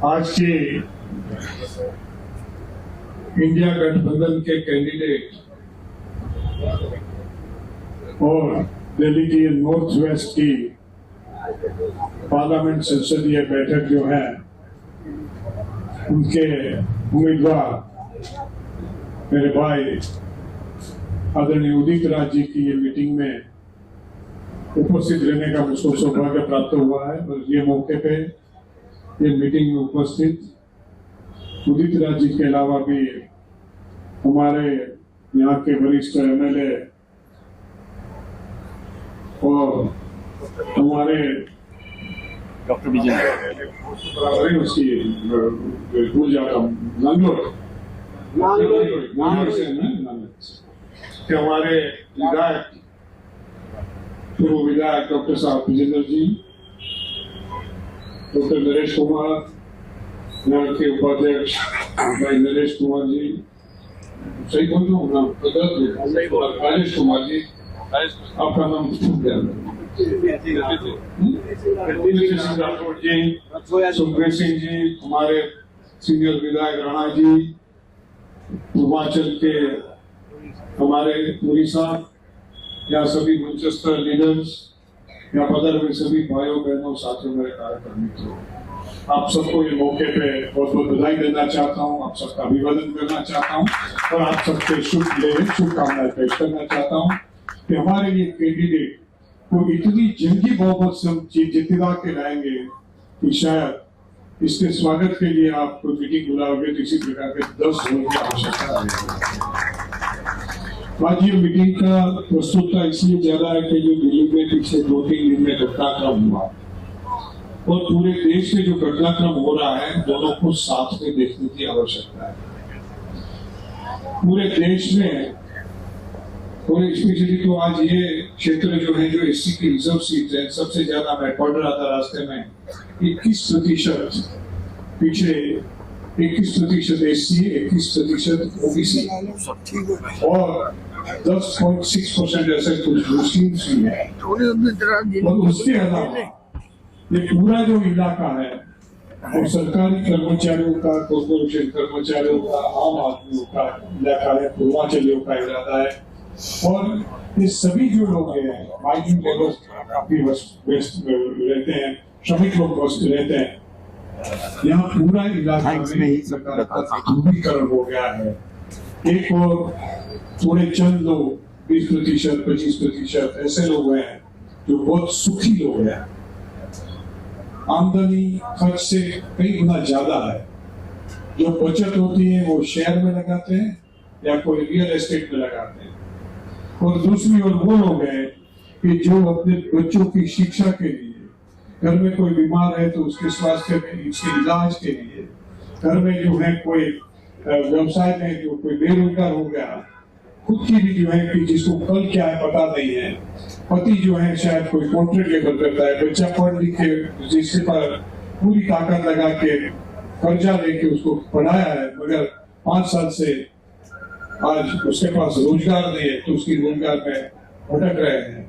आज के इंडिया गठबंधन के कैंडिडेट और दिल्ली की नॉर्थ वेस्ट की पार्लियामेंट संसदीय बैठक जो है उनके उम्मीदवार मेरे भाई आदरणीय उदित राज जी की ये मीटिंग में उपस्थित रहने का मुझको सौभाग्य प्राप्त हुआ है। और ये मौके पे ये मीटिंग में उपस्थित उदित राज जी के अलावा भी हमारे यहाँ के वरिष्ठ एमएलए और हमारे डॉक्टर विजय उसकी भूल जाता हूँ नांगलोर से कि हमारे विधायक पूर्व विधायक डॉक्टर साहब विजेंद्र जी, डॉक्टर नरेश कुमार, यहाँ के उपाध्यक्ष भाई नरेश कुमार जी, सही बोल रहा हूँ नाम? राजेश कुमार जी, आपका नाम छूट गया। राठौड़ जी, सुखबीर सिंह जी, हमारे सीनियर विधायक राणा जी, हिमाचल के हमारे पुरी साहब, यहाँ सभी मंचस्थ लीडर्स, यहाँ पदर हुए सभी भाइयों बहनों साथियों मेरे कार्यक्रम मित्रों, आप सबको ये मौके पे बहुत बहुत बधाई देना चाहता हूँ, आप सबका अभिवादन करना चाहता हूँ और आप सबके शुभकामनाएं पेश करना चाहता हूँ कि हमारे ये कैंडिडेट को इतनी जंगी बहुमत से हम जितवा के लाएंगे कि शायद इसके स्वागत के लिए आप कोई मीटिंग बुलाओगे तो इसी प्रकार के 10 लोगों की आवश्यकता है। आज ये मीटिंग का प्रस्तुतता इसलिए ज्यादा है कि जो दिल्ली में पिछले 2-3 दिन में घटनाक्रम हुआ और पूरे देश में जो घटनाक्रम हो रहा है दोनों को साथ में देखने की आवश्यकता है। पूरे देश में और स्पेशली तो आज ये क्षेत्र जो है जो एससी की रिजर्व सीट है सबसे ज्यादा मैं पढ़ रहा था रास्ते में 21% पीछे 21% एससी 21% ओबीसी और 10.6% ऐसे कुछ मुस्लिम भी है। और उसके अलावा ये पूरा जो इलाका है वो सरकारी कर्मचारियों का, कॉर्पोरेशन कर्मचारियों का, आम आदमियों का इलाका है, पूर्वांचलियों का इलाका है। और ये सभी जो लोग हैं माइग्रेंट लेबर काफी व्यस्त रहते हैं, श्रमिक लोग व्यस्त रहते हैं। यहाँ पूरा इलाका में सरकार का आधुनिकीकरण हो गया है। एक और थोड़े चंद लोग 20%, 25% ऐसे लोग हैं जो बहुत सुखी लोग हैं, आमदनी खर्च से कई गुना ज्यादा है। जो बचत होती है वो शेयर में लगाते हैं या कोई रियल एस्टेट में लगाते हैं। और दूसरी ओर वो लोग हैं कि जो अपने बच्चों की शिक्षा के लिए, घर में कोई बीमार है तो उसके स्वास्थ्य के, उसके इलाज के लिए, घर में जो है कोई व्यवसाय में जो कोई बेरोजगार हो गया, खुद की भी जो है कि जिसको कल क्या है पता नहीं है, पति जो है शायद कोई कॉन्ट्रैक्ट लेबर करता है, बच्चा पढ़ लिख के जिसके पर पूरी ताकत लगा के कर्जा लेके उसको पढ़ाया है मगर 5 साल से आज उसके पास रोजगार नहीं है तो उसकी रोजगार में भटक रहे हैं।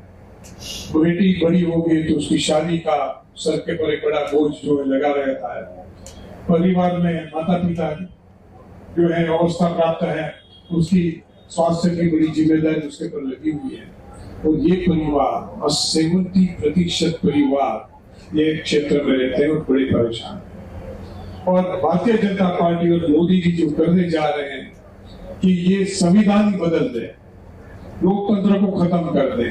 बेटी बड़ी हो गई तो उसकी शादी का सर के पर एक बड़ा बोझ जो है लगा रहता है। परिवार में माता पिता जो है अवस्था प्राप्त है, उसकी स्वास्थ्य की बड़ी जिम्मेदारी उसके पर लगी हुई है। और ये परिवार 70% परिवार ये क्षेत्र में रहते हैं और बड़े परेशान हैं। और भारतीय जनता पार्टी और मोदी जी जो करने जा रहे हैं कि ये संविधान ही बदल दे, लोकतंत्र को खत्म कर दे,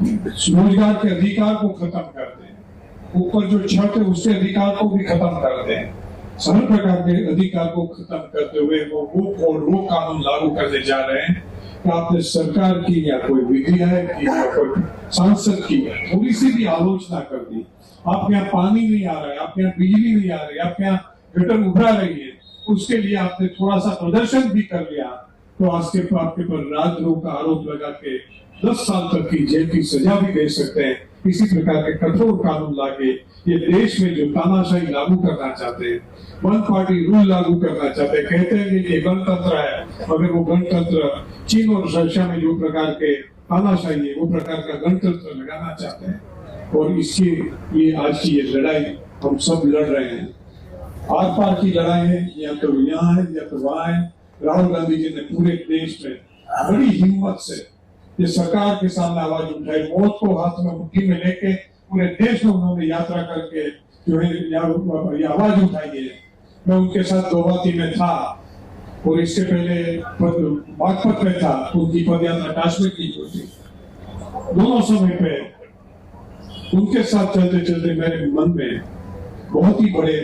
रोजगार के अधिकार को खत्म कर दे, ऊपर जो छत है उसके अधिकार को भी खत्म कर दे, सभी प्रकार के अधिकार को खत्म करते हुए वो कानून लागू करने जा रहे हैं। कि आपने सरकार की या कोई विधायक की या कोई सांसद की थोड़ी सी भी आलोचना कर दी, आपके यहाँ पानी नहीं आ रहा है, आपके यहाँ बिजली नहीं आ रही, आपके यहाँ गटर उभरा रही है, उसके लिए आपने थोड़ा सा प्रदर्शन भी कर लिया तो आपके पर राजद्रोह का आरोप लगा के 10 साल तक की जेल की सजा भी दे सकते हैं। इसी प्रकार के कठोर कानून लाके ये देश में जो तानाशाही लागू करना चाहते हैं, वन पार्टी रूल लागू करना चाहते हैं, कहते हैं कि गणतंत्र है मगर वो गणतंत्र चीन और रशिया में जो प्रकार के तानाशाही है वो प्रकार का गणतंत्र लगाना चाहते हैं। और इसकी ये आज की ये लड़ाई हम सब लड़ रहे हैं। आर पार की लड़ाई है, या तो यहाँ है या तो वहां है। राहुल गांधी जी ने पूरे देश में बड़ी हिम्मत से ये सरकार के सामने आवाज उठाई, मौत को हाथ में मुट्ठी में लेके पूरे देश में उन्होंने यात्रा करके जो है ये आवाज उठाई है। मैं उनके साथ गुवाहाटी में था और इससे पहले बागपत में था, उनकी पदयात्रा काश्मीर की थी। दोनों समय पे उनके साथ चलते चलते मेरे मन में बहुत ही बड़े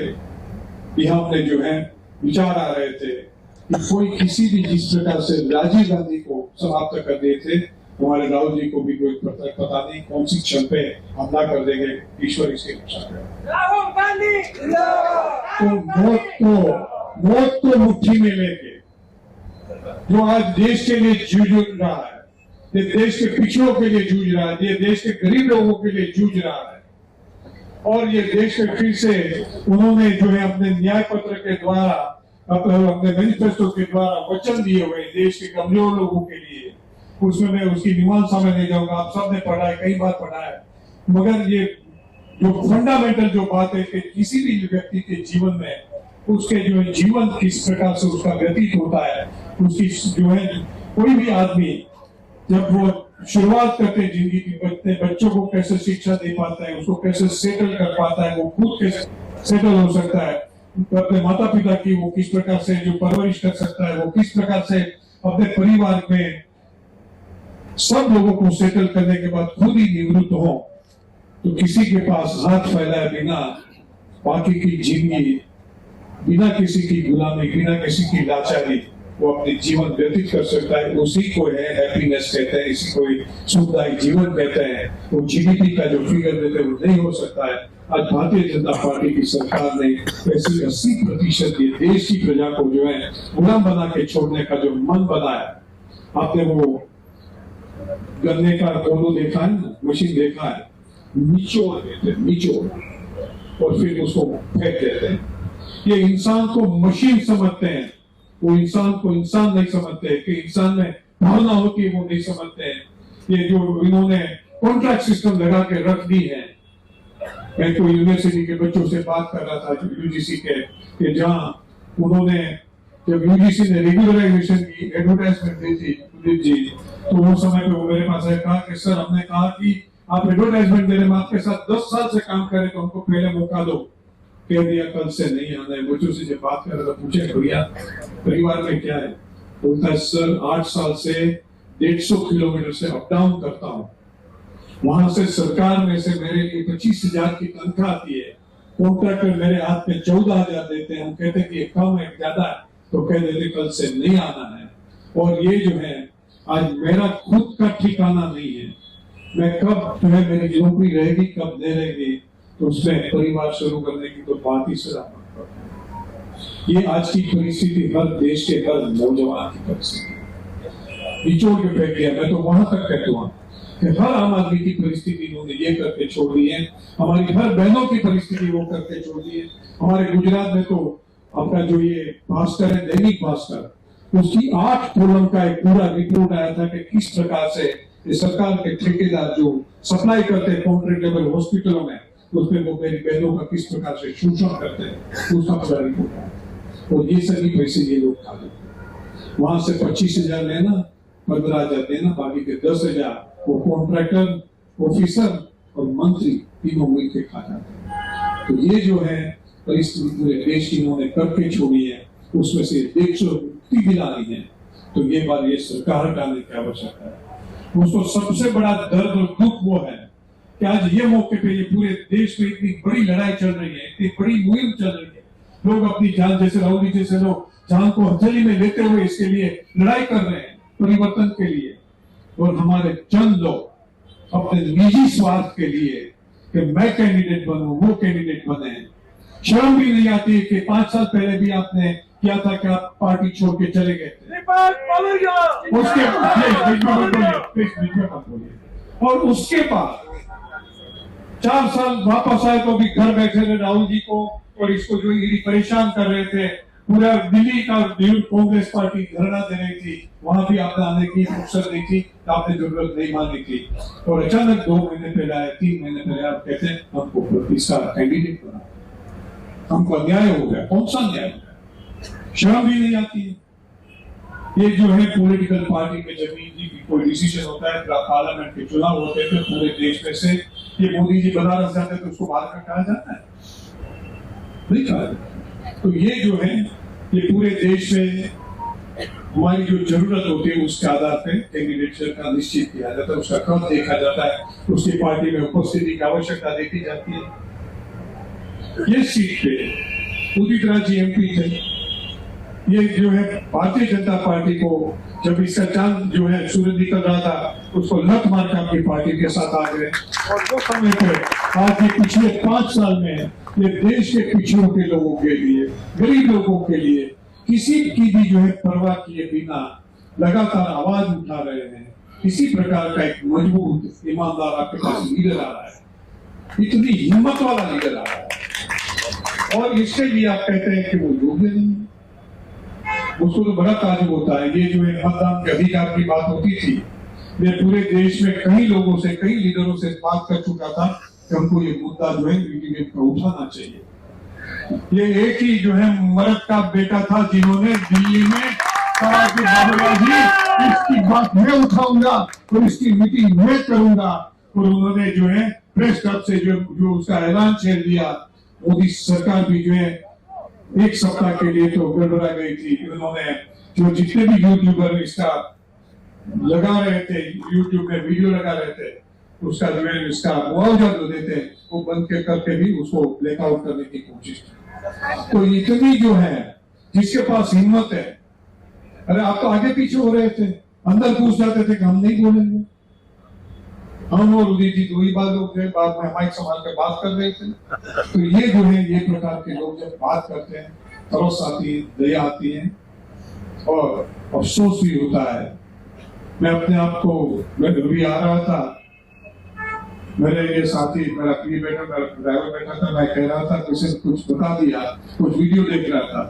यहाँ में जो है विचार आ रहे थे कि कोई किसी भी जिस प्रकार से राजीव गांधी को समाप्त कर दिए थे, हमारे राहुल जी को भी कोई पता नहीं कौन सी क्षण पे हमला कर देंगे, ईश्वर इसके रक्षा करे। राहुल गांधी तो मौत को मुट्ठी में लेके जो आज देश के लिए जूझ रहा है, ये देश के पिछड़ों के लिए जूझ रहा है, ये देश के गरीब लोगों के लिए जूझ रहा है, और ये देश में फिर से उन्होंने जो है अपने न्याय पत्र के द्वारा, अपने मैनिफेस्टो के द्वारा वचन दिए हुए देश के कमजोर लोगों के लिए, उसमें मैं उसकी मीमांसा में नहीं जाऊंगा, आप सबने पढ़ा है, कई बार पढ़ा है। मगर ये जो फंडामेंटल जो बात है कि किसी भी व्यक्ति के जीवन में उसके जो है जीवन किस प्रकार से उसका व्यतीत होता है, उसकी जो है कोई भी आदमी जब वो शुरुआत करते हैं जिंदगी की, बच्चों को कैसे शिक्षा दे पाता है, उसको कैसे सेटल कर पाता है, वो खुद कैसे सेटल हो सकता है, अपने माता पिता की वो किस प्रकार से जो परवरिश कर सकता है, वो किस प्रकार से अपने परिवार में सब लोगों को सेटल करने के बाद खुद ही निवृत्त हो, तो किसी के पास हाथ फैलाए बिना बाकी की जिंदगी, बिना किसी की गुलामी, बिना किसी की लाचारी वो अपने जीवन व्यतीत कर सकता है। उसी को है हैप्पीनेस कहते हैं, इसी को सुखदायी जीवन कहते हैं। वो जीडीपी का जो फिगर देते हैं वो नहीं हो सकता है। आज भारतीय जनता पार्टी की सरकार ने ऐसी 80% ये देश की प्रजा को जो है गुलाम बना के छोड़ने का जो मन बनाया। आपने वो गन्ने का कोलो देखा है, मशीन देखा है, निचोड़ देते हैं, निचोड़, और फिर उसको फेंक देते हैं। ये इंसान को मशीन समझते हैं, वो इंसान को इंसान नहीं समझते कि इंसान में भावना होती है, वो नहीं समझते हैं। ये जो इन्होंने कॉन्ट्रैक्ट सिस्टम लगा के रख दी है। मैं तो यूनिवर्सिटी के बच्चों से बात कर रहा था यूजीसी के जहां उन्होंने जब यूजीसी ने रेगुलराइजेशन की एडवर्टाइजमेंट दी थी सुदीप जी, तो वो समय पे वो मेरे पास आए, कहा कि सर हमने कहा कि आप एडवर्टाइजमेंट दे रहे हैं, आपके साथ 10 साल से काम करें तो हमको पहले मौका दो। कह दिया कल से नहीं आना है। बच्चों से जब बात कर रहा था पूछे भैया परिवार में क्या है, बोलता है सर 8 साल से 150 किलोमीटर से अप डाउन करता हूँ, वहां से सरकार में से मेरे लिए 25,000 की तनख्वाह आती है, कॉन्ट्रैक्टर मेरे हाथ में 14,000 देते हैं, हम कहते हैं कि कम है ज्यादा है, तो कह देते कल से नहीं आना है। और ये जो है आज मेरा खुद का ठिकाना नहीं है, मैं कब जो है मेरी नौकरी रहेगी कब नहीं रहेगी, तो उसमें परिवार शुरू करने की तो बात ही सलामत। ये आज की परिस्थिति हर देश के हर नौजवान की परिस्थिति निचोड़ के फेंक दिया। मैं तो वहां तक कहता हूँ कि हर आम आदमी की परिस्थिति इन्होंने ये करके छोड़ दी है, हमारी हर बहनों की परिस्थिति वो करके छोड़ दी है। हमारे गुजरात में तो अपना जो ये भास्कर है, दैनिक भास्कर, उसकी 8 कॉलम का एक पूरा रिपोर्ट आया था कि किस प्रकार से सरकार के ठेकेदार जो सप्लाई करते हैं कॉन्ट्रैक्टेबल हॉस्पिटलों में, उसमें वो मेरी बहनों का किस प्रकार से शोषण करते हैं, उसका पूरा रिपोर्ट है। और ये सभी पैसे ये लोग खा लेते हैं। वहां से 25,000 लेना, 15,000 देना, बाकी के 10,000 वो कॉन्ट्रैक्टर, ऑफिसर और मंत्री तीनों मिलकर खा जाते हैं। तो ये जो है परिस्थिति पूरे देश की इन्होंने करके छोड़ी है, उसमें से देश को मुक्ति दिलानी है, तो ये बात ये सरकार करने की आवश्यकता है। उसको सबसे बड़ा दर्द और दुख वो है कि आज ये मौके पे ये पूरे देश में इतनी बड़ी लड़ाई चल रही है, इतनी बड़ी मुहिम चल रही है, लोग अपनी जान, जैसे राहुल जी जैसे लोग जान को हथेली में लेते हुए इसके लिए लड़ाई कर रहे हैं परिवर्तन के लिए, और हमारे चंद लोग अपने निजी स्वार्थ के लिए कि मैं कैंडिडेट बनूं, वो कैंडिडेट बने, शर्म भी नहीं आती कि 5 साल पहले भी आपने क्या था कि आप पार्टी छोड़ के चले गए थे, और उसके बाद 4 साल वापस आए तो भी घर बैठे रहे राहुल जी को, और इसको जो परेशान कर रहे थे। पूरा दिल्ली का कांग्रेस पार्टी धरना दे रही थी, वहां भी आपने आने की फुर्सत नहीं थी, आपने जरूरत नहीं मानी थी, और अचानक 2 महीने पहले आए, 3 महीने पहले आप कहते हैं हमको इसका कैंडिडेट बना। हमको अन्याय हो गया। कौन सा अन्याय हो गया? शर्म भी नहीं आती है। ये जो है पॉलिटिकल पार्टी में जमीन जी की कोई डिसीजन होता है, पार्लियामेंट के चुनाव होते थे पूरे देश में से, ये मोदी जी बनारस जाते तो उसको बाहर कहा जाता है? नहीं कहा जाता। तो ये जो है ये पूरे देश में हमारी जो जरूरत होती है उसके आधार पर कैंडिडेट का निश्चित किया जाता है, उसका क्रम देखा जाता है, उसकी पार्टी में उपस्थिति की आवश्यकता देखी जाती है। ये सीट पे उदित राज जी एमपी थे। ये जो है भारतीय जनता पार्टी को जब इसका चांद जो है सूरज निकल रहा था उसको लत मार कर अपनी पार्टी के साथ आ गए, और वो समय पे आज के पिछले 5 साल में ये देश के पिछड़ों के लोगों के लिए, गरीब लोगों के लिए किसी की भी जो है परवाह किए बिना लगातार आवाज उठा रहे हैं। इसी प्रकार का एक मजबूत ईमानदार आपके पास लीडर आ रहा है, इतनी हिम्मत वाला लीडर आ रहा है, और इसके लिए आप कहते हैं कि वो योग्य नहीं है। उसको तो बड़ा ताजुब होता है। ये जो है मतदान के अधिकार की बात होती थी, मैं पूरे देश में कई लोगों से, कई लीडरों से बात कर चुका था कि हमको ये मुद्दा जो है मीटिंग में उठाना चाहिए। ये एक ही जो है मर्द का बेटा था जिन्होंने दिल्ली में कहा कि बाबूलाल जी इसकी बात मैं उठाऊंगा और इसकी मीटिंग मैं करूंगा, और उन्होंने जो है प्रेस क्लब से जो उसका ऐलान छेड़ दिया। मोदी सरकार भी जो है 1 सप्ताह के लिए तो गड़बड़ा गई थी। उन्होंने जो जितने भी यूट्यूबर इसका लगा रहे थे, यूट्यूब में वीडियो लगा रहे थे, उसका जो है इसका मुआवजा जो देते वो बंद करके भी उसको ब्लैकआउट करने की कोशिश की। तो इतनी जो है जिसके पास हिम्मत है, अरे आप तो आगे पीछे हो रहे थे, अंदर घुस जाते थे कि हम नहीं बोलेंगे। हम और उदित जी 2 ही बात लोग थे, बाद में माइक संभाल कर बात कर रहे थे। तो ये जो है ये प्रकार के लोग जब बात करते हैं तरस आती है, दया आती है, और अफसोस भी होता है। मैं अपने आप को, मैं अभी आ रहा था, मेरे ये साथी, मेरा प्रिय बेटा, मेरा ड्राइवर बैठा था, मैं कह रहा था किसी ने कुछ बता दिया, कुछ वीडियो देख रहा था,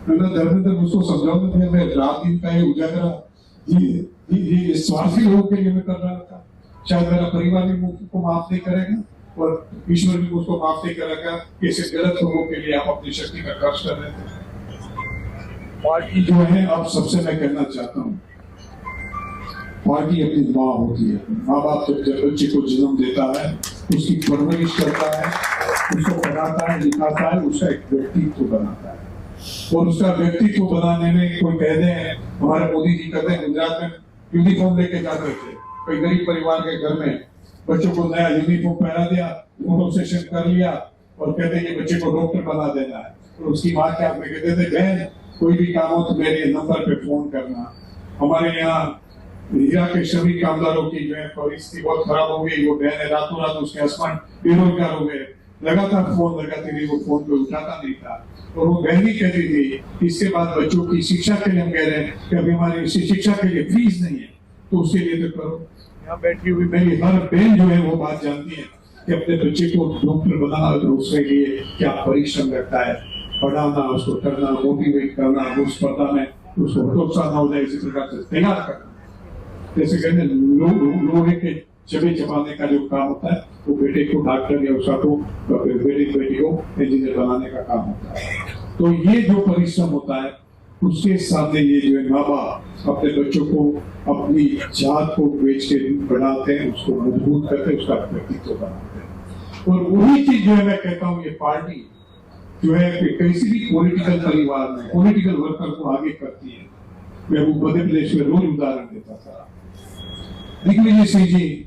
मैंने धर्मेंद्र उसको समझाऊंगा, मैं रात दिन का ये उजागरा ये स्वार्थी लोगों के लिए मैं कर रहा था। शायद मेरा परिवार भी मुझको माफ नहीं करेगा और ईश्वर भी मुझको माफ नहीं करेगा कि ऐसे गलत लोगों के लिए आप अपनी शक्ति का खर्च कर रहे थे। पार्टी जो है, आप सबसे मैं कहना चाहता हूँ, पार्टी अपनी माँ होती है। माँ बाप जब बच्चे को जन्म देता है, उसकी परवरिश करता है, उसको पढ़ाता है, लिखाता है, उसका एक व्यक्तित्व बनाता है, और उसका व्यक्तित्व बनाने में कोई कह दे, हमारे मोदी जी कहते हैं गुजरात में यूनिफॉर्म लेके जाते थे, कोई गरीब परिवार के घर में बच्चों को नया यूनिफॉर्म पहना दिया, फोटो सेशन कर लिया, और कहते ये बच्चे को डॉक्टर बना देना है। और उसकी माँ के हाथ में कहते थे, बहन कोई भी काम हो तो मेरे नंबर पे फोन करना। हमारे यहाँ हीरा के सभी कामदारों की जो है परिस्थिति बहुत खराब हो गई, वो बहन है रातों रात उसके हस्बैंड बेरोजगार हो गए, लगातार फोन लगाती रही, वो फोन पे उठाता नहीं था, और वो बहन ही कहती थी इसके बाद बच्चों की शिक्षा के लिए हम कह रहे हैं कि अभी हमारी शिक्षा के लिए फीस नहीं है, तो उसके लिए तो करो। यहाँ बैठी हुई मेरी हर बहन जो है वो बात जानती है कि अपने बच्चे को डॉक्टर बनाना, तो उसके लिए क्या परिश्रम लगता है, पढ़ाना, उसको करना, मोटिवेट करना, उस स्पर्धा में उसको प्रोत्साहन हो जाए, इसी प्रकार से तैयार करना। जैसे कहते हैं लोहे के चबे चबाने का जो काम होता है, वो बेटे को डॉक्टर या उसका को बेटी को इंजीनियर बनाने का काम होता है। तो ये जो परिश्रम होता है, उसके सामने ये जो है माँ बाप अपने बच्चों को अपनी जात को बेच के बढ़ाते हैं, उसको मजबूत करते हैं, उसका व्यक्तित्व बनाते हैं। और वही चीज जो है मैं कहता हूँ, ये पार्टी जो है किसी भी पॉलिटिकल परिवार में पॉलिटिकल वर्कर को आगे करती है। मैं वो मध्य प्रदेश में रोज उदाहरण देता था, दिग्विजय सिंह जी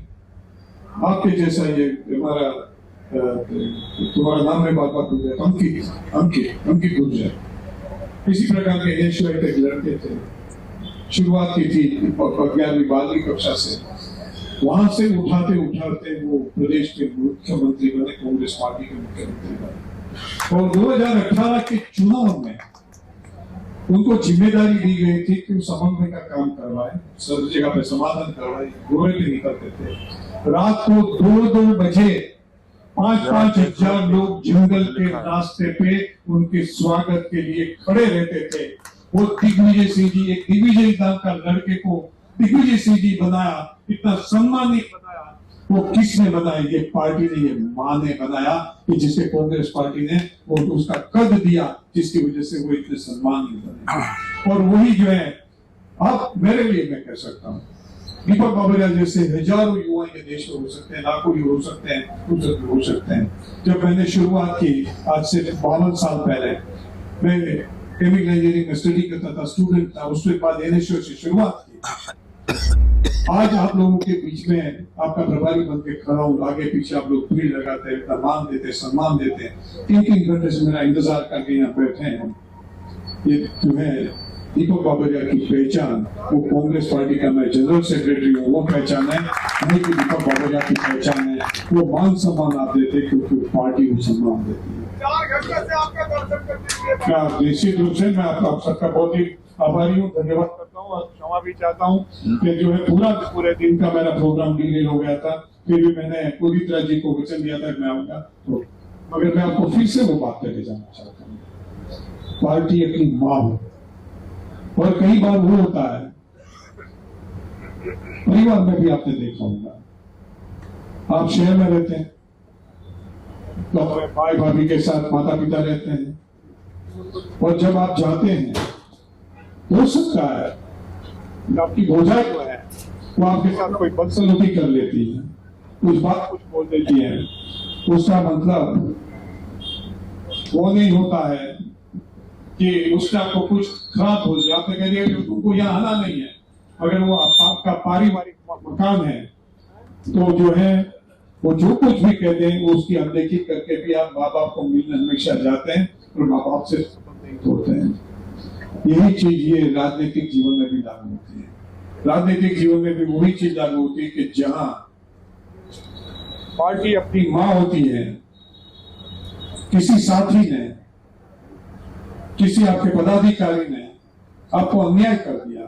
आपके जैसा, ये हमारा तुम्हारा नाम है बार बार भूल जाता, अंकित गुर्जर, इसी प्रकार के ऐश्वर्य के लड़के थे। शुरुआत की थी 11वीं 12वीं कक्षा से, वहां से उठाते उठाते वो प्रदेश के मुख्यमंत्री बने, कांग्रेस पार्टी के मुख्यमंत्री बने, और 2018 के चुनाव में उनको जिम्मेदारी दी गई थी कि समन्वय का काम करवाए, सब जगह पे समाधान करवाए। गोरे पे निकलते थे, रात को 2-2 बजे 5-5 हजार लोग जंगल के रास्ते पे उनके स्वागत के लिए खड़े रहते थे। वो दिग्विजय सिंह जी, एक दिग्विजय नाम का लड़के को दिग्विजय सिंह जी बनाया, इतना सम्मानित बनाया, वो किसने बनाया? ये पार्टी ने, ये माँ ने बनाया कि जिसके कांग्रेस पार्टी ने वो उसका कद दिया, जिसकी वजह से वो इतने सम्मान बने। और वही जो है, अब मेरे लिए मैं कह सकता हूँ, दीपक बाबरिया जैसे हजारों युवा ये देश में हो सकते हैं, लाखों युवा हो सकते हैं, कुछ हो सकते हैं। जब मैंने शुरुआत की आज से 52 साल पहले, मैं केमिकल इंजीनियरिंग में स्टडी करता था, स्टूडेंट था, उसके बाद एनएसयू से शुरुआत की। आज आप लोगों के बीच में आपका प्रभारी बन के खड़ा हूँ, आगे पीछे आप लोग भीड़ लगाते हैं, सम्मान देते हैं, सम्मान देते हैं। 3-3 घंटे से मेरा इंतजार करके यहाँ बैठे हैं। ये जो है दीपक बाबरिया की पहचान, वो कांग्रेस पार्टी का मैं जनरल सेक्रेटरी हूँ, वो पहचान है, नहीं कि दीपक बाबरिया की पहचान है। वो मान सम्मान आप देते क्योंकि पार्टी को सम्मान देती है। 4 घंटे से आपका दर्शन करने के क्या निश्चित रूप से मैं आप सबका बहुत ही आभारी हूँ, धन्यवाद करता हूँ और क्षमा भी चाहता हूँ कि जो है पूरे दिन का मेरा प्रोग्राम डिले हो गया था, फिर भी मैंने पूरी तरह जी को वचन दिया था कि मैं आऊंगा, तो मगर मैं आपको फिर से वो बात करके जाना चाहता हूँ। पार्टी अपनी माँ हो, और कई बार वो होता है परिवार में भी आपने देखा होगा, आप शहर में रहते हैं तो अपने भाई भाभी के साथ माता पिता रहते हैं, और जब आप जाते हैं हो सकता है आपकी भौजाई जो है वो आपके साथ कोई बदसलूकी कर लेती है, कुछ बात कुछ बोल देती है। उसका मतलब वो नहीं होता है कि उसका आपको कुछ खराब हो जाए। आपने कह दिया कि तुमको यहाँ आना नहीं है, अगर वो आपका पारिवारिक मकान है तो जो है वो जो कुछ भी कहते हैं वो उसकी अनदेखी करके भी आप माँ बाप को मिलने हमेशा जाते हैं और माँ बाप से संबंध नहीं तोड़ते हैं। यही चीज ये राजनीतिक जीवन में भी लागू होती है। राजनीतिक जीवन में भी वही चीज लागू होती है कि जहां पार्टी अपनी माँ होती है, किसी साथी ने, किसी आपके पदाधिकारी ने आपको अन्याय कर दिया,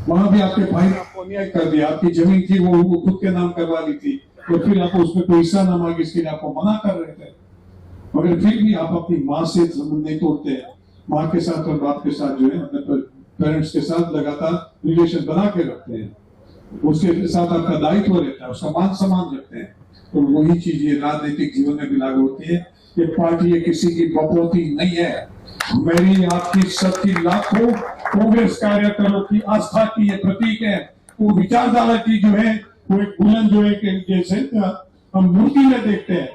वहां भी आपके भाई ने आपको अन्याय कर दिया, आपकी जमीन थी वो खुद के नाम करवा ली थी, तो फिर आपको उसमें कोई हिस्सा न मांगे, इसके लिए आपको मना कर रहे थे, मगर फिर भी आप अपनी माँ से संबंध नहीं तोड़ते हैं। माँ के साथ और बाप के साथ जो है अपने पेरेंट्स के साथ लगातार रिलेशन बना के रखते हैं, उसके साथ आपका दायित्व रहता है, उसका मान सम्मान रखते हैं। तो वही चीज ये राजनीतिक जीवन में भी लागू होती है। ये पार्टी ये किसी की बपौती नहीं है, मेरी आपकी सबकी लाखों कांग्रेस कार्यकर्ताओं की आस्था की ये प्रतीक है। वो विचारधारा की जो है वो एक बुलंद जो है कि जैसे हम मूर्ति में देखते हैं,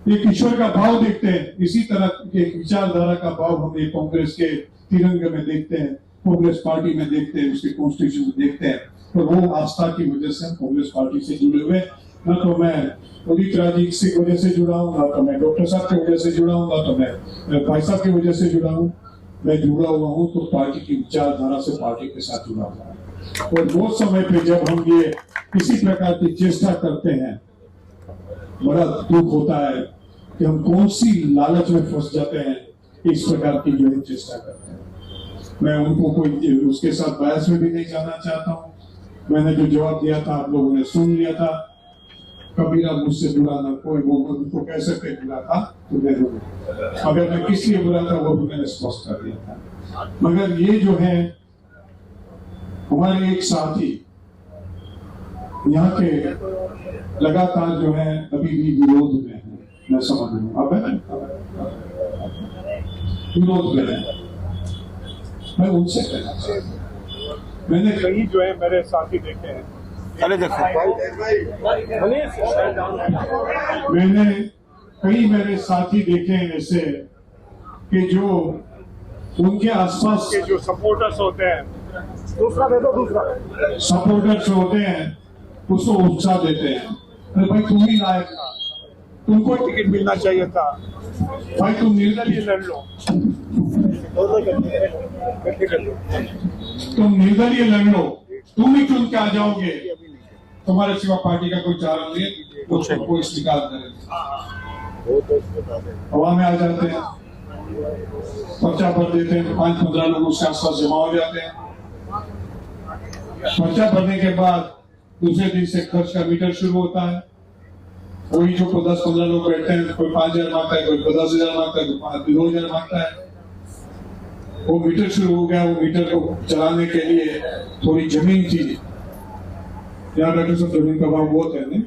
एक ईश्वर का भाव देखते हैं, इसी तरह एक विचारधारा का भाव हम ये कांग्रेस के तिरंगे में देखते हैं, कांग्रेस पार्टी में देखते हैं, उसके कॉन्स्टिट्यूशन में देखते हैं। तो वो आस्था की वजह से हम कांग्रेस पार्टी से जुड़े हुए, न तो मैं उदित राजी की वजह से जुड़ा हूँ, ना तो मैं डॉक्टर साहब की वजह से जुड़ा हूँ, ना तो मैं भाई साहब की वजह से जुड़ा हूँ। मैं जुड़ा हुआ हूँ तो पार्टी की विचारधारा से पार्टी के साथ जुड़ा हुआ है। और वो समय पे जब हम ये किसी प्रकार की चेष्टा करते हैं, बड़ा दुख होता है कि हम कौन सी लालच में फंस जाते हैं, इस प्रकार की जो है चेष्टा करते हैं। मैं उनको कोई उसके साथ बहस में भी नहीं जाना चाहता हूँ। मैंने जो जवाब दिया था आप लोगों ने सुन लिया था, कबीरा मुझसे बुरा ना कोई, वो उनको कह सकते बुरा था तो मैं अगर मैं किस लिए बुरा था वो भी मैंने स्पष्ट कर दिया था। मगर ये जो है हमारे एक साथी यहाँ के लगातार जो है अभी भी विरोध में है, मैं समझ रहा हूँ अब विरोध में है। मैं उनसे कहना चाहता हूँ, मैंने कई जो है मेरे साथी देखे हैं, मैंने कई मेरे साथी देखे हैं ऐसे कि जो उनके आसपास के जो सपोर्टर्स होते हैं, दूसरा सपोर्टर्स होते हैं उसको उत्साह देते हैं, अरे भाई तुम ही लायक था, तुमको टिकट मिलना चाहिए था, भाई तुम निर्दलीय लड़ लो, तुम निर्दलीय लड़ लो, तुम ही चुन के आ जाओगे, तुम्हारे सिवा पार्टी का कोई चारा नहीं है, तो कोई स्वीकार करेगा। हवा में आ जाते हैं, पर्चा भर देते हैं, 5-15 लोग उसके आसपास जमा हो जाते हैं। पर्चा भरने के बाद दूसरे दिन से खर्च का मीटर शुरू होता है। वही जो 10-15 लोग बैठते हैं, कोई 5,000 मांगता है, कोई 50,000 मांगता है, कोई 2,000 मांगता है। वो मीटर शुरू हो गया। वो मीटर को चलाने के लिए थोड़ी जमीन थी, यहाँ डॉक्टर साहब जमीन का भाव बहुत है नहीं,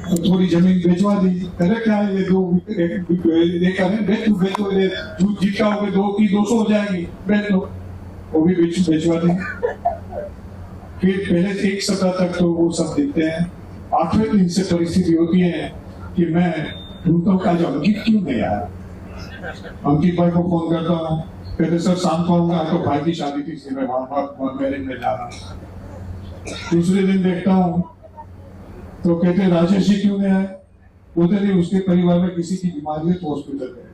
तो थोड़ी जमीन बेचवा दी। अरे क्या है ये दो लेकर बेचो जितना हो गए 200 हो जाएगी, बेच लो, वो भी बेचवा दी। फिर पहले से 1 सप्ताह तक तो वो सब देते हैं। 8वें दिन से परिस्थिति होती है कि मैं ढूंढता हूँ आज अंकित क्यों नहीं आया। अंकित भाई को फोन करता हूँ, कहते सर शाम को आऊंगा, तो भाई की शादी थी इसलिए मैं वहां मैरिज में जा रहा हूँ। दूसरे दिन देखता हूँ तो कहते राजेश जी क्यों नहीं आए, बोलते नहीं उसके परिवार में किसी की बीमारी है तो हॉस्पिटल गए।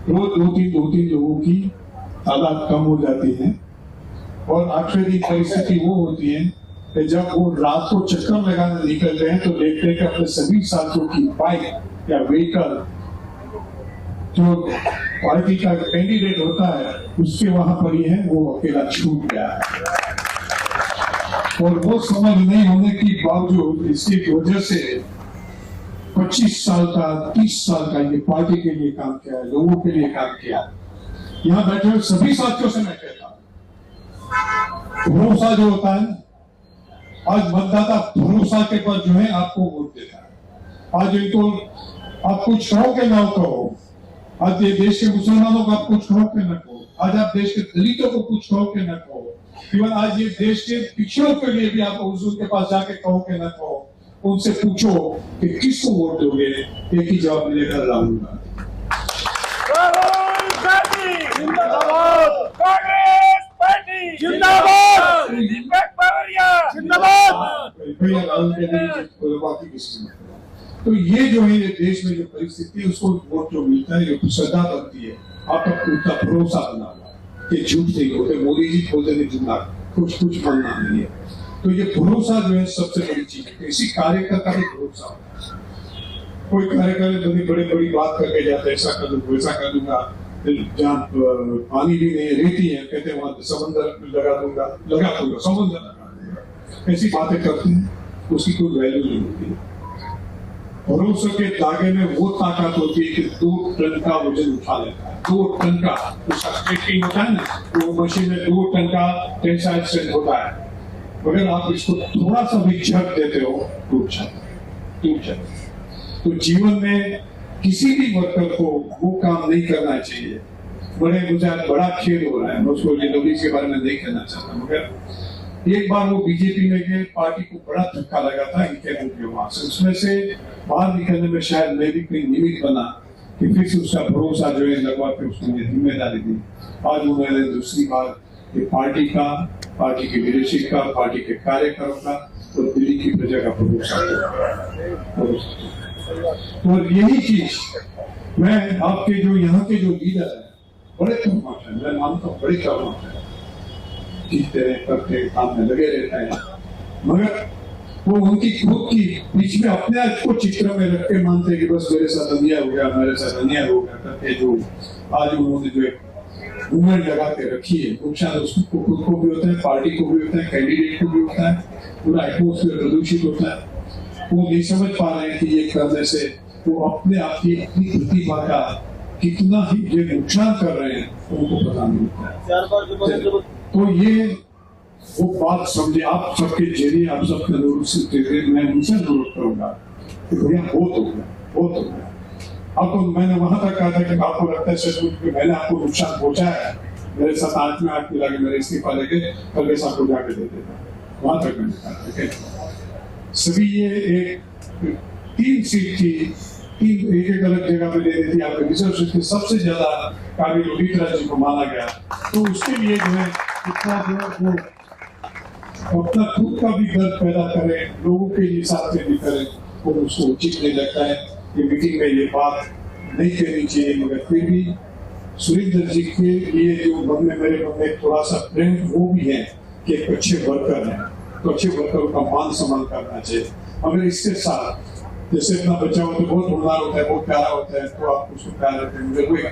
रोज 2-3 लोगों की तादाद कम हो जाती है। और 8वें दिन परिस्थिति वो होती है कि जब वो रात को चक्कर लगाने निकलते हैं तो देखते हैं कि अपने सभी साथियों की बाइक या व्हीकल जो पार्टी का कैंडिडेट होता है उसके वहां पर ही है, वो अकेला छूट गया है। और वो समझ नहीं होने के बावजूद इसकी वजह से 25 साल का 30 साल का ये पार्टी के लिए काम किया है, लोगों के लिए काम किया। यहाँ बैठे हुए सभी साथियों से मैं कहता हूं, भरोसा जो होता है, आज मतदाता भरोसा के पर जो है आपको वोट देता है। आज इनको आप कुछ कहो के ना कहो, आज ये देश के मुसलमानों को आप कुछ कहो के न कहो, आज आप देश के दलितों को कुछ कहो के न कहो, इवन आज ये देश के पिछड़ों के लिए भी आप हुजूर के पास जाके कहो के न कहो, उनसे पूछो कि किसको वोट दोगे, एक ही जवाब मिलेगा, राहुल गांधी। भैया राहुल गांधी बाकी किसी से। तो ये जो है देश में जो परिस्थिति है उसको वोट जो मिलता है, जो श्रद्धा बनती है, आपका पूरा भरोसा बना हुआ कि झूठ नहीं होते, मोदी जी बोलते नहीं झूठा, कुछ बनना नहीं है। तो ये भरोसा जो है सबसे बड़ी चीज है। किसी कार्यकर्ता में भरोसा होता है। कोई कार्यकर्ता बड़ी बात करके जाता है, ऐसा कर दूंगा वैसा कर दूंगा, जहाँ पानी भी नहीं रेती है कहते हैं वहां समंदर लगा दूंगा समंदर लगा दूंगा, ऐसी बातें करते हैं, उसकी कोई वैल्यू नहीं होती। भरोसे के धागे में वो ताकत होती है कि 2 टन का वजन उठा लेता है। 2 टन का उसका स्ट्रेचिंग होता है ना, तो वो मशीन में 2 टन का टेंसाइल स्ट्रेंथ होता है। अगर आप इसको थोड़ा सा भी झटक देते हो टूट जाता। तो जीवन में किसी भी वर्कर को वो काम नहीं करना चाहिए। मुझे बड़ा खेद हो रहा है, मैं उसको लेडीज के बारे में नहीं कहना चाहता, मगर एक बार वो बीजेपी में गए, पार्टी को बड़ा धक्का लगा था इनके वहां से, उसमें से बाहर निकलने में शायद मैं भी कोई निमित्त बना कि फिर से उसका भरोसा जो है लगवा के उसको जिम्मेदारी दी। आज उन्होंने दूसरी बार पार्टी की लीडरशिप का, पार्टी के कार्यकर्ताओं का और दिल्ली की प्रजा का भरोसा। और यही चीज मैं आपके जो यहाँ के जो लीडर है, बड़े कर्मठ है, मैं मानता हूँ बड़े कर्मठ है, जीतते करते काम में लगे रहते हैं, मगर वो उनकी खुद की बीच में अपने आप को चित्र में रख के मानते हैं कि बस मेरे साथ अन्याय हो गया, मेरे साथ अन्याय हो गया करके जो आज उन्होंने जो मूवमेंट लगा के रखी है, नुकसान उसको खुद को भी होता है, पार्टी को भी होता है, कैंडिडेट को भी होता है, पूरा एटमोस्फेयर प्रदूषित होता है। वो नहीं समझ पा रहे हैं कि ये करने से वो अपने आप की अपनी प्रतिभा का कितना ही ये नुकसान कर रहे हैं, उनको पता नहीं होता है। तो ये वो बात समझे, आप सबके जरिए आप सबके अनुरोध से मैं उनसे अनुरोध करूंगा कि भैया बहुत हो गया। आपको मैंने वहां तक कहा था कि आपको लगता है सचमुच कि मैंने आपको नुकसान पहुंचाया है, मेरे साथ 8 में 8 मिला के मेरे इस्तीफा लेके कल ऐसा आपको जाके दे देता, वहां तक मैंने कहा। सभी ये एक 3 सीट थी, 3 एक अलग जगह पे दे दी थी, आपके रिजर्व सीट के सबसे ज्यादा काबिल उदित राज जी को माना गया, तो उसके लिए जो है इतना जो वो अपना खुद का भी दर्द पैदा करे, लोगों के लिए साथ में भी करे, वो उसको उचित नहीं लगता है। ये मीटिंग में ये बात नहीं कहनी चाहिए, मगर फिर भी सुरेंद्र जी के लिए जो मेरे मन में थोड़ा सा प्रेम वो भी है कि एक अच्छे वर्कर है, तो अच्छे वर्करों का मान सम्मान करना चाहिए। मगर इसके साथ जैसे अपना बच्चा होता है, बहुत होनहार होता है, बहुत प्यारा होता है, तो आप उसको प्यार करते हैं, मगर कोई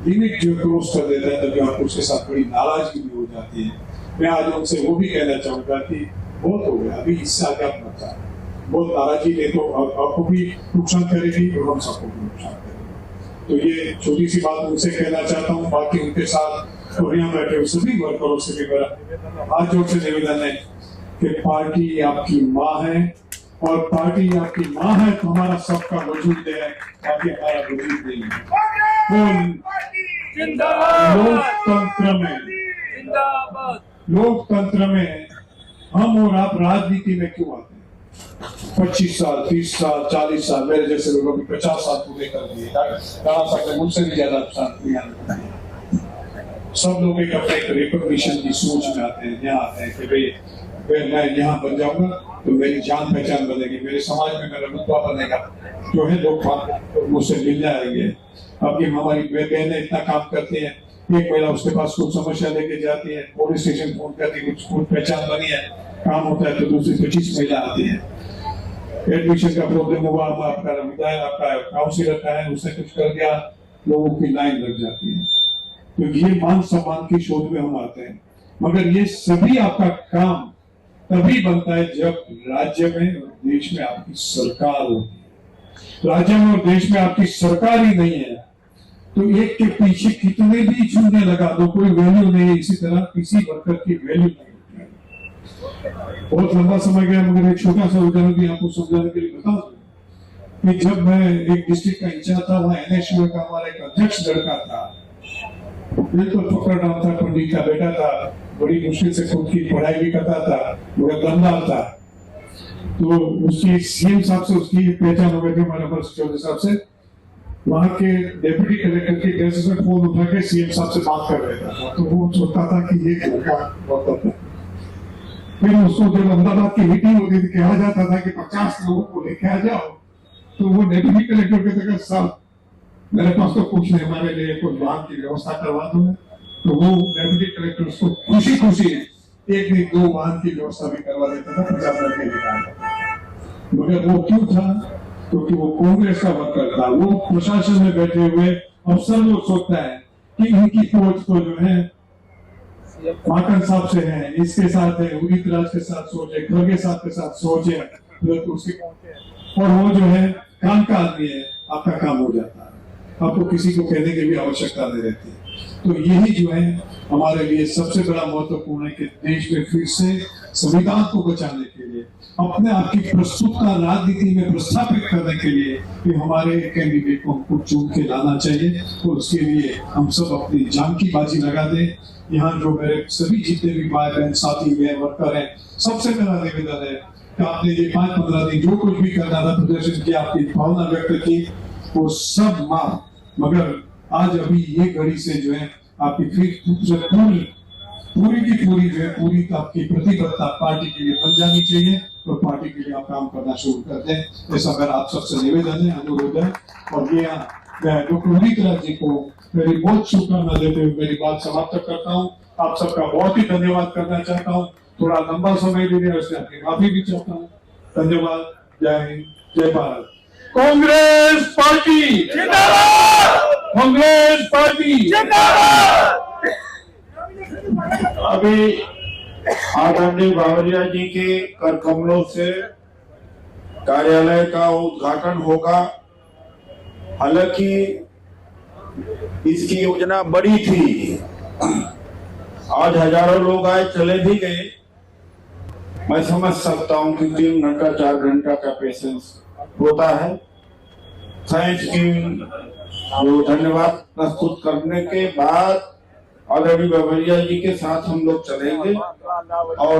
लिमिट जो क्रॉस कर देता है तभी आपको उसके साथ बड़ी नाराजगी भी हो जाती है। मैं आज उनसे वो भी कहना चाहूंगा कि बहुत हो गया, अभी इससे आगे आप मत जाए, बहुत नाराजगी ले तो आपको भी नुकसान करेगी और हम सबको भी नुकसान करेगी। तो ये छोटी सी बात उनसे कहना चाहता हूँ। बाकी उनके साथ और यहाँ बैठे सभी वर्करों से भी मेरा हाथ जोड़ से निवेदन है कि पार्टी आपकी माँ है, और पार्टी आपकी माँ है तो हमारा सबका वजूद है, बाकी हमारा वजूद नहीं है। तो लोकतंत्र में हम और आप राजनीति में क्यों आते हैं? 25 साल, 30 साल, 40 साल, मेरे जैसे लोगों ने 50 साल पूरे कर दिए, कहा सकते मुझसे भी ज्यादा सब लोग एक अपने रिकॉग्निशन की सोच में आते हैं, यहाँ आते हैं कि भाई मैं यहाँ बन जाऊंगा तो मेरी जान पहचान बनेगी, मेरे समाज में मेरा रुतबा बनेगा, जो है लोग मुझसे मिल जाएंगे। अब ये हमारी बहनें इतना काम करती हैं, एक महिला उसके पास कुछ समस्या लेके जाती है, पुलिस स्टेशन फोन करती है, कुछ पहचान बनी है, काम होता है तो दूसरी 25 महिला आती है। एडमिशन का प्रॉब्लम हुआ, आपका विधायक आपका काउंसिलर का है, उसने कुछ कर दिया, लोगों की लाइन लग जाती है। तो ये मान सम्मान की शोध में हम आते हैं, मगर ये सभी आपका काम तभी बनता है जब राज्य में और देश में आपकी सरकार होती है। राज्य में और देश में आपकी सरकार ही नहीं है तो एक के पीछे कितने भी चूने लगा दो, कोई वैल्यू नहीं है। इसी तरह किसी वर्कर की वैल्यू नहीं है। बहुत लंबा समय गया, मगर एक छोटा सा उदाहरण भी आपको समझाने के लिए बता दूं कि जब मैं एक डिस्ट्रिक्ट का इंचार्ज था, वहां NSU का हमारा एक अध्यक्ष लड़का था, बिल्कुल पकड़ रहा था, पंडित का बेटा था, बड़ी मुश्किल से खुद की पढ़ाई भी करता था, मगर दमदार था। तो उसकी CM साहब से उसकी पहचान हो गई थी, हमारे अमर चौधरी साहब से। वहां के डिप्टी कलेक्टर की डेस्क में फोन उठा के CM साहब से बात कर रहा था, तो वो सोचता था कि ये क्या बहुत है। फिर उसको जब अहमदाबाद की मीटिंग होती थी, कहा जाता था कि 50 लोगों को लेके आ जाओ, तो वो डिप्टी कलेक्टर कहते साहब मेरे पास तो कुछ नहीं, हमारे लिए कोई वाहन की व्यवस्था करवा दो। तो वो डिप्टी कलेक्टर उसको खुशी खुशी एक नहीं 2 वाहन की व्यवस्था भी करवा देता था, 50 लड़के निकालता। मगर वो क्यों था? क्योंकि वो कांग्रेस का वर्कर था। वो प्रशासन में बैठे हुए अफसर लोग सोचता है कि इनकी फौज तो जो है माकन साहब से है, इसके साथ है, उदित राज के साथ सोचे, खड़गे साहब के साथ सोचे, और वो जो है काम का आदमी है, आपका काम हो जाता है, आपको किसी को कहने की भी आवश्यकता नहीं रहती। तो यही जो है हमारे लिए सबसे बड़ा महत्वपूर्ण है कि देश में फिर से संविधान को बचाने के लिए, अपने आप की प्रस्तुतता राजनीति में प्रस्थापित करने के लिए कि हमारे कैंडिडेट को हमको चुन के लाना चाहिए, और उसके लिए हम सब अपनी जान की बाजी लगा दें। यहाँ जो मेरे सभी जितने भी भाई बहन साथी हैं, वर्कर हैं, सबसे मेरा निवेदन है कि आपने ये 5-15 दिन जो कुछ भी करना था, प्रदर्शन किया, आपकी भावना व्यक्त की, वो सब माफ, मगर आज अभी ये घड़ी से जो है आपकी फिर पूरी की पूरी जो है पूरी आपकी प्रतिबद्धता पार्टी के लिए बन जानी चाहिए, और पार्टी के लिए आप काम करना शुरू कर दें। ऐसा मेरा आप सबसे निवेदन है, अनुरोध है। और ये मैं डॉक्टर उदित राज जी को मेरी बहुत शुभकामना देते हुए मेरी बात समाप्त करता हूँ। आप सबका बहुत ही धन्यवाद करना चाहता हूँ। थोड़ा लंबा समय ले लिया, इसलिए आपकी माफी भी चाहता हूँ। धन्यवाद। जय हिंद, जय भारत। कांग्रेस पार्टी जिंदाबाद, कांग्रेस पार्टी जिंदाबाद। अभी आदरणीय बावरिया जी के कर कमलों से कार्यालय का उद्घाटन होगा। हालांकि इसकी योजना बड़ी थी, आज हजारों लोग आए, चले भी गए। मैं समझ सकता हूं कि 3 घंटा 4 घंटा का पेशेंस होता है। थैंक्स की धन्यवाद प्रस्तुत करने के बाद आदरणीय बावरिया जी के साथ हम लोग चलेंगे और